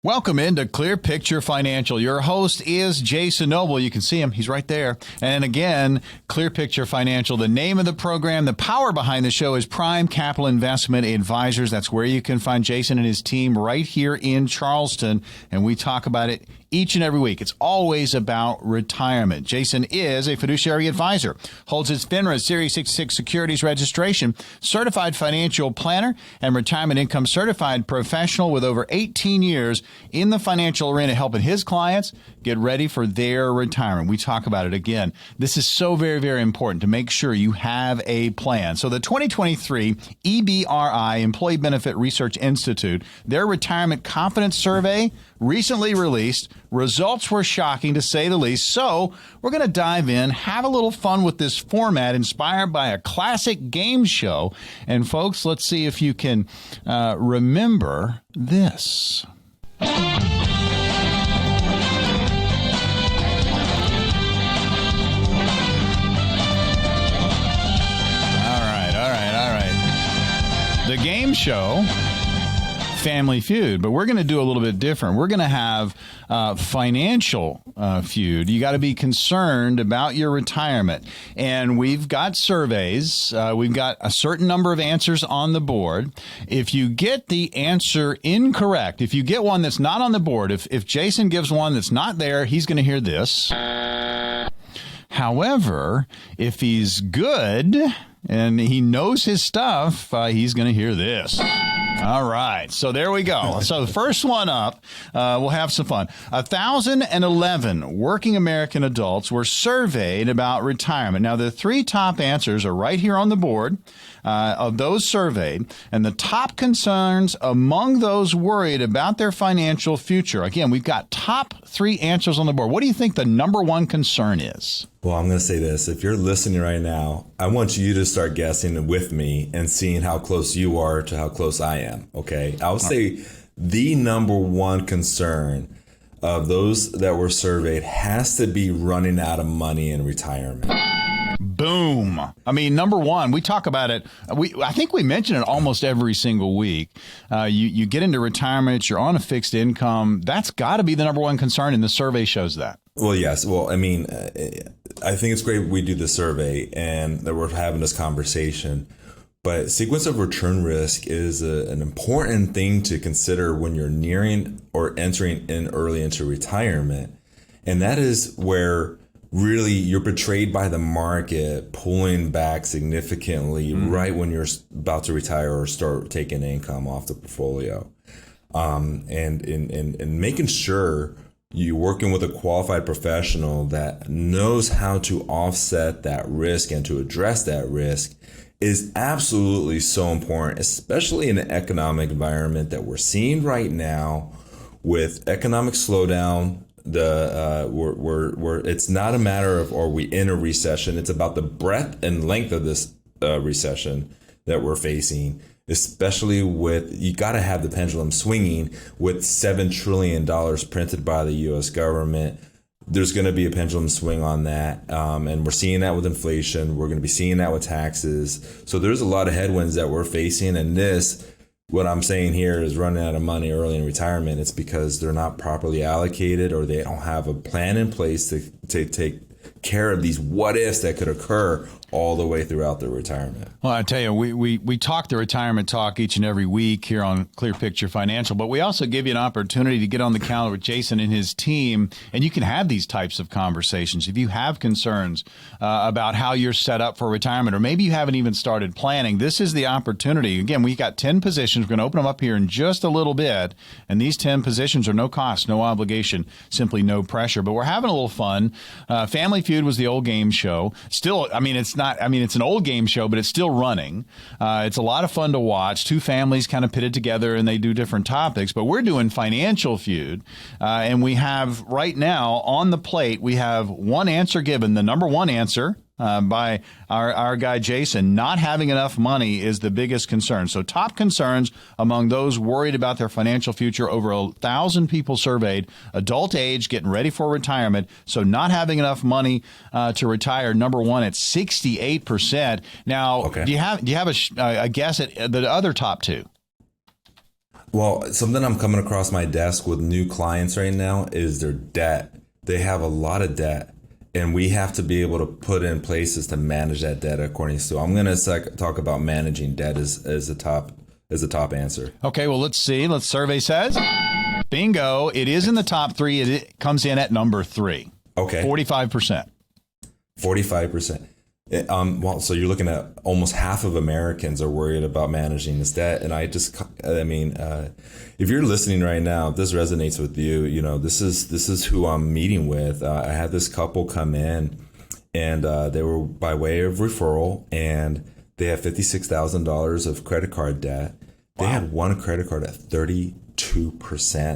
Welcome into Clear Picture Financial. Your host is Jason Noble. You can see him. He's right there. And again, Clear Picture Financial, the name of the program, the power behind the show is Prime Capital Investment Advisors. That's where you can find Jason and his team right here in Charleston. And we talk about it each and every week. It's always about retirement. Jason is a fiduciary advisor, holds his FINRA Series 66 securities registration, certified financial planner, and retirement income certified professional with over 18 years in the financial arena, helping his clients get ready for their retirement. We talk about it again. This is so very, very important to make sure you have a plan. So the 2023 EBRI Employee Benefit Research Institute, their Retirement Confidence Survey recently released. Results were shocking, to say the least. So we're going to dive in, have a little fun with this format inspired by a classic game show. And folks, let's see if you can remember this. All right. The game show, Family Feud, but we're going to do a little bit different. We're going to have financial feud. You got to be concerned about your retirement. And we've got surveys. We've got a certain number of answers on the board. If you get the answer incorrect, if you get one that's not on the board, if Jason gives one that's not there, he's going to hear this. However, if he's good and he knows his stuff, he's going to hear this. All right. So there we go. So the first one up, we'll have some fun. 1,011 working American adults were surveyed about retirement. Now, the three top answers are right here on the board of those surveyed. And the top concerns among those worried about their financial future. Again, we've got top three answers on the board. What do you think the number one concern is? Well, I'm going to say this. If you're listening right now, I want you to start guessing with me and seeing how close you are to how close I am. Okay. I would say the number one concern of those that were surveyed has to be running out of money in retirement. Boom. I mean, number one, we talk about it. I think we mention it almost every single week. You get into retirement, you're on a fixed income. That's got to be the number one concern, and the survey shows that. Well, yes. Well, I mean, I think it's great we do the survey and that we're having this conversation. But sequence of return risk is an important thing to consider when you're nearing or entering in early into retirement. And that is where really you're betrayed by the market pulling back significantly right when you're about to retire or start taking income off the portfolio. And making sure you're working with a qualified professional that knows how to offset that risk and to address that risk is absolutely so important, especially in the economic environment that we're seeing right now with economic slowdown. It's not a matter of are we in a recession. It's about the breadth and length of this recession that we're facing, especially with, you got to have the pendulum swinging with $7 trillion printed by the U.S. government. There's going to be a pendulum swing on that. And we're seeing that with inflation. We're going to be seeing that with taxes. So there's a lot of headwinds that we're facing. And what I'm saying here is running out of money early in retirement. It's because they're not properly allocated or they don't have a plan in place to take care of these what ifs that could occur all the way throughout their retirement. Well, I tell you, we talk the retirement talk each and every week here on Clear Picture Financial, but we also give you an opportunity to get on the calendar with Jason and his team, and you can have these types of conversations. If you have concerns about how you're set up for retirement, or maybe you haven't even started planning, this is the opportunity. Again, we got 10 positions. We're going to open them up here in just a little bit, and these 10 positions are no cost, no obligation, simply no pressure, but we're having a little fun. Family Feud was the old game show. Still, I mean, it's an old game show, but it's still running. It's a lot of fun to watch. Two families kind of pitted together and they do different topics, but we're doing Financial Feud. And we have right now on the plate, we have one answer given. The number one answer by our guy Jason, not having enough money is the biggest concern. So top concerns among those worried about their financial future, over 1,000 people surveyed, adult age, getting ready for retirement. So not having enough money to retire, number one at 68%. Now, okay. do you have a guess at the other top two? Well, something I'm coming across my desk with new clients right now is their debt. They have a lot of debt, and we have to be able to put in places to manage that debt according to. I'm going to talk about managing debt as a top answer. Okay, well, let's see. Survey says, bingo, it is in the top 3. It comes in at number 3. Okay. 45%. 45%. Well, so you're looking at almost half of Americans are worried about managing this debt. And if you're listening right now, if this resonates with you, this is who I'm meeting with. I had this couple come in, and they were by way of referral, and they have $56,000 of credit card debt. They had one credit card at 32%.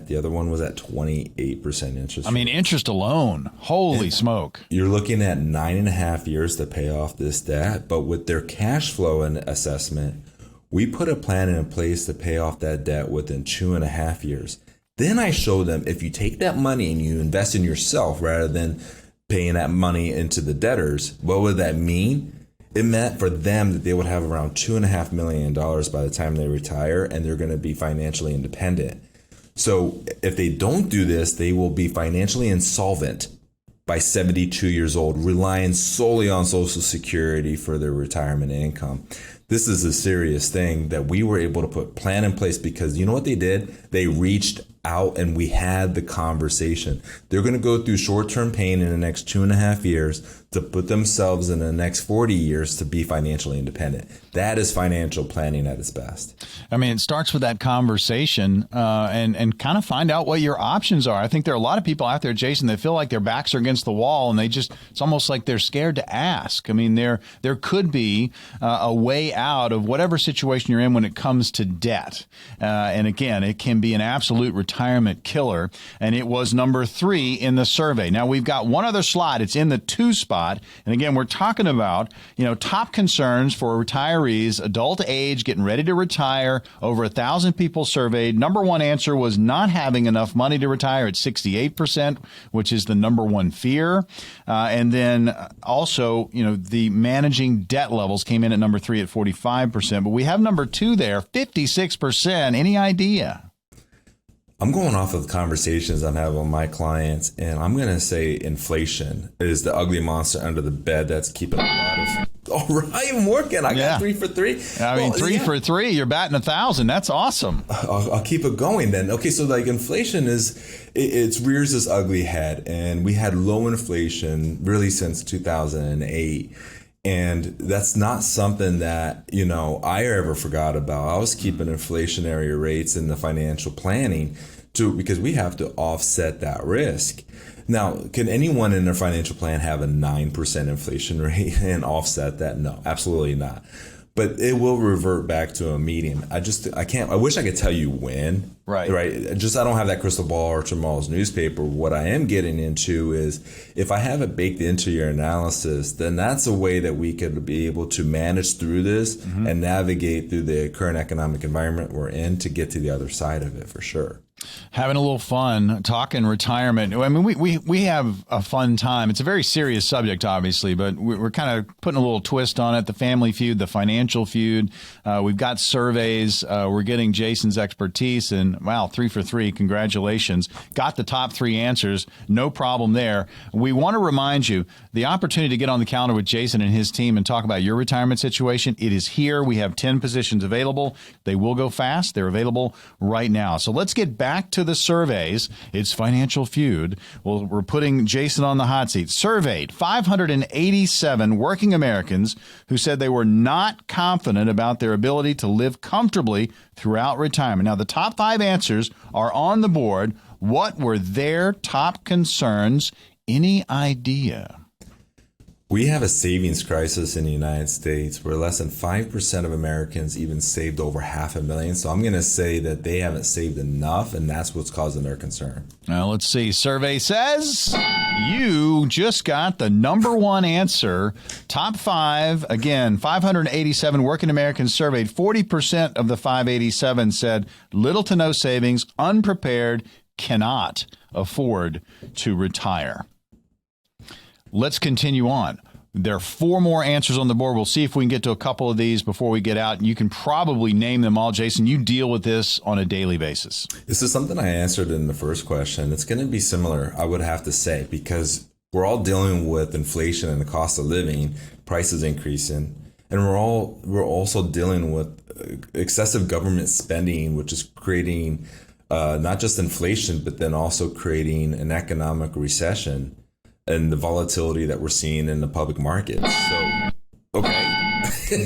The other one was at 28% interest. Interest alone. Holy smoke. You're looking at 9.5 years to pay off this debt. But with their cash flow and assessment, we put a plan in place to pay off that debt within 2.5 years. Then I show them, if you take that money and you invest in yourself rather than paying that money into the debtors, what would that mean? It meant for them that they would have around $2.5 million by the time they retire, and they're going to be financially independent. So if they don't do this, they will be financially insolvent by 72 years old, relying solely on Social Security for their retirement income. This is a serious thing that we were able to put plan in place because you know what they did? They reached out and we had the conversation. They're going to go through short-term pain in the next 2.5 years to put themselves in the next 40 years to be financially independent. That is financial planning at its best. It starts with that conversation and kind of find out what your options are. I think there are a lot of people out there, Jason, that feel like their backs are against the wall and it's almost like they're scared to ask. There could be a way out of whatever situation you're in when it comes to debt. And again, it can be an absolute retirement killer. And it was number 3 in the survey. Now we've got one other slide. It's in the 2 spot. And again, we're talking about, top concerns for retirees, adult age, getting ready to retire. Over 1,000 people surveyed. Number 1 answer was not having enough money to retire at 68%, which is the number 1 fear. And then also, the managing debt levels came in at number 3 at 45%. But we have number 2 there, 56%. Any idea? I'm going off of the conversations I'm having with my clients, and I'm going to say inflation is the ugly monster under the bed that's keeping a lot of... All right, I'm working. I got 3 for 3. 3 for 3. You're batting 1,000. That's awesome. I'll keep it going then. Okay, so inflation it rears its ugly head, and we had low inflation really since 2008. And that's not something that, I ever forgot about. I was keeping inflationary rates in the financial planning because we have to offset that risk. Now, can anyone in their financial plan have a 9% inflation rate and offset that? No, absolutely not. But it will revert back to a median. I wish I could tell you when. Right. I don't have that crystal ball or tomorrow's newspaper. What I am getting into is if I have it baked into your analysis, then that's a way that we could be able to manage through this and navigate through the current economic environment we're in to get to the other side of it for sure. Having a little fun, talking retirement. We have a fun time. It's a very serious subject, obviously, but we're kind of putting a little twist on it. The family feud, the financial feud. We've got surveys. We're getting Jason's expertise, and wow, 3 for 3. Congratulations. Got the top 3 answers. No problem there. We want to remind you the opportunity to get on the calendar with Jason and his team and talk about your retirement situation. It is here. We have 10 positions available. They will go fast. They're available right now. So let's get back to the surveys. It's Financial Feud. Well, we're putting Jason on the hot seat. Surveyed 587 working Americans who said they were not confident about their ability to live comfortably throughout retirement. Now, the top 5 answers are on the board. What were their top concerns? Any idea? We have a savings crisis in the United States where less than 5% of Americans even saved over $500,000. So I'm going to say that they haven't saved enough, and that's what's causing their concern. Now, let's see. Survey says you just got the number 1 answer. Top 5, again, 587 working Americans surveyed. 40% of the 587 said little to no savings, unprepared, cannot afford to retire. Let's continue on. There are 4 more answers on the board. We'll see if we can get to a couple of these before we get out. And you can probably name them all. Jason, you deal with this on a daily basis. This is something I answered in the first question. It's going to be similar, I would have to say, because we're all dealing with inflation and the cost of living, prices increasing, and we're also dealing with excessive government spending, which is creating not just inflation, but then also creating an economic recession and the volatility that we're seeing in the public markets. So, okay.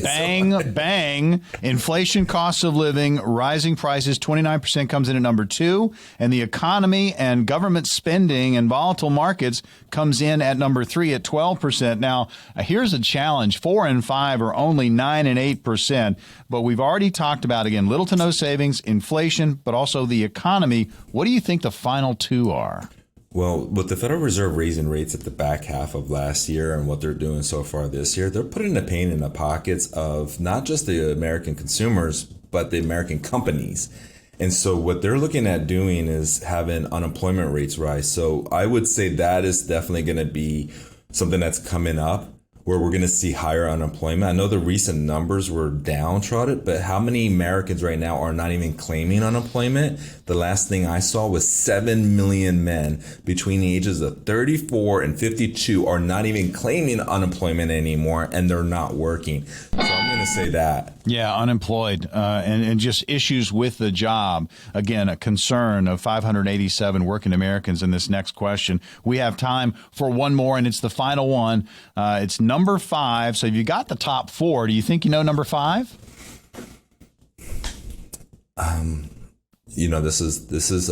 Bang, bang. Inflation, costs of living, rising prices, 29% comes in at number 2. And the economy and government spending and volatile markets comes in at number 3 at 12%. Now, here's a challenge. 4 and 5 are only 9 and 8%. But we've already talked about, again, little to no savings, inflation, but also the economy. What do you think the final 2 are? Well, with the Federal Reserve raising rates at the back half of last year and what they're doing so far this year, they're putting the pain in the pockets of not just the American consumers, but the American companies. And so what they're looking at doing is having unemployment rates rise. So I would say that is definitely going to be something that's coming up, where we're going to see higher unemployment. I know the recent numbers were downtrodden, but how many Americans right now are not even claiming unemployment? The last thing I saw was 7 million men between the ages of 34 and 52 are not even claiming unemployment anymore, and they're not working. So I'm going to say that. Yeah, unemployed and just issues with the job. Again, a concern of 587 working Americans in this next question. We have time for one more, and it's the final one. It's number 5. So if you got the top 4, do you think you know number 5? This is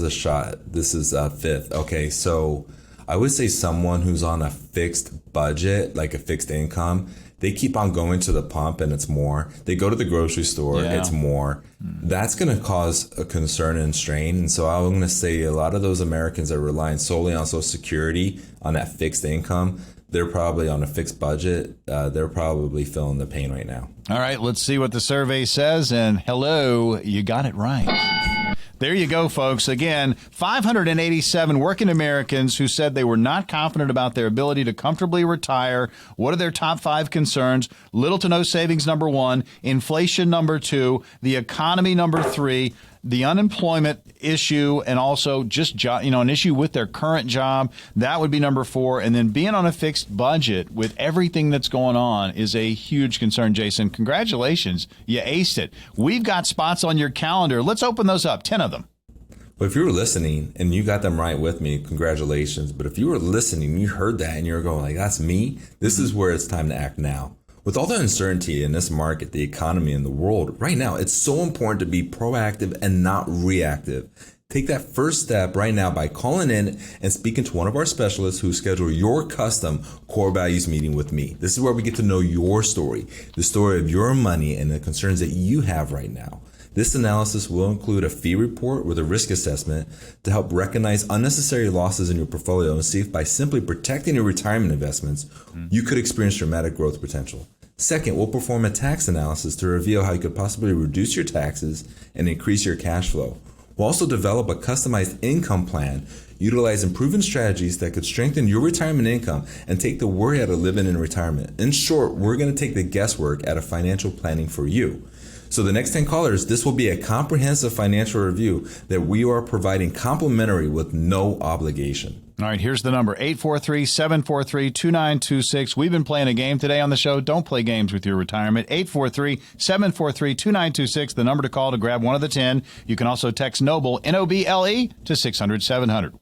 a shot. This is 5th. Okay, so I would say someone who's on a fixed budget, like a fixed income. They keep on going to the pump and it's more. They go to the grocery store, it's more. That's going to cause a concern and strain. And so I'm going to say a lot of those Americans that are relying solely on Social Security, on that fixed income, they're probably on a fixed budget. They're probably feeling the pain right now. All right, let's see what the survey says. And hello, you got it right. There you go, folks. Again, 587 working Americans who said they were not confident about their ability to comfortably retire. What are their top 5 concerns? Little to no savings, number 1. Inflation, number 2. The economy, number 3. The unemployment issue, and also just an issue with their current job, that would be number 4. And then being on a fixed budget with everything that's going on is a huge concern. Jason, congratulations. You aced it. We've got spots on your calendar. Let's open those up, 10 of them. But if you were listening and you got them right with me, congratulations. But if you were listening, you heard that and you're going like, that's me, this is where it's time to act now. With all the uncertainty in this market, the economy, and the world right now, it's so important to be proactive and not reactive. Take that first step right now by calling in and speaking to one of our specialists who schedule your custom core values meeting with me. This is where we get to know your story, the story of your money and the concerns that you have right now. This analysis will include a fee report with a risk assessment to help recognize unnecessary losses in your portfolio and see if by simply protecting your retirement investments, you could experience dramatic growth potential. Second, we'll perform a tax analysis to reveal how you could possibly reduce your taxes and increase your cash flow. We'll also develop a customized income plan, utilizing proven strategies that could strengthen your retirement income and take the worry out of living in retirement. In short, we're going to take the guesswork out of financial planning for you. So the next 10 callers, this will be a comprehensive financial review that we are providing complimentary with no obligation. All right, here's the number, 843-743-2926. We've been playing a game today on the show. Don't play games with your retirement. 843-743-2926, the number to call to grab one of the 10. You can also text NOBLE, N-O-B-L-E, to 600-700.